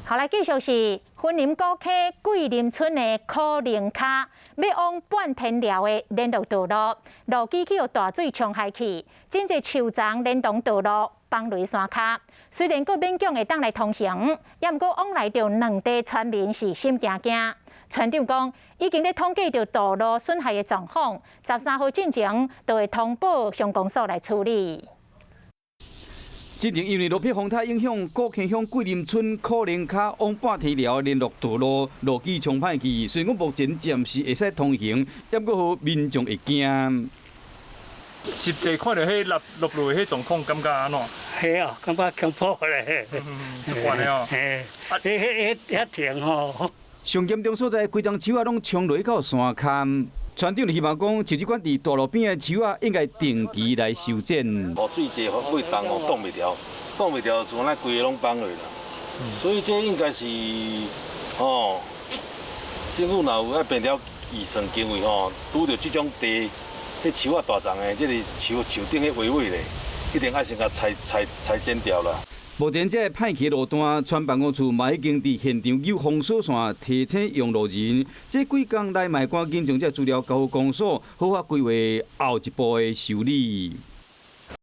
后来继续是云林古溪桂林村的可能卡，要往半天寮的联络道路，路基去有大水冲害去，真侪树丛连同道路放落山卡。虽然佫勉强会当来通行，也毋过往来着两地村民是心惊惊。村长讲，已经咧统计着道路损害的状况，13号进前就会通报乡公所来处理。之前因为落雪风台影响，古溪乡桂林村可能卡往半天寮联络道路路基冲歹去，虽然目前暂时会使通行，也过互民众会惊。实际看到迄落落迄状况，感觉安怎？系啊，感觉恐怖咧。足悬的哦。嘿，迄停吼。上严重所在，规丛树仔拢冲落到山坎。村长希望讲，像即款伫道路边的树仔，应该定期来修剪。水济会动哦，挡袂牢，就安尼规个拢放落啦。所以这应该是政府若有爱变了预算经费拄着即种地，这树仔大丛的，这个树顶迄歪歪咧，一定爱先甲裁剪掉啦。目前这歹去路段，村办公处嘛已经伫现场有封锁线，提醒用路人。这几工来，嘛赶紧将这资料交予公所，好好规划后一步的修理。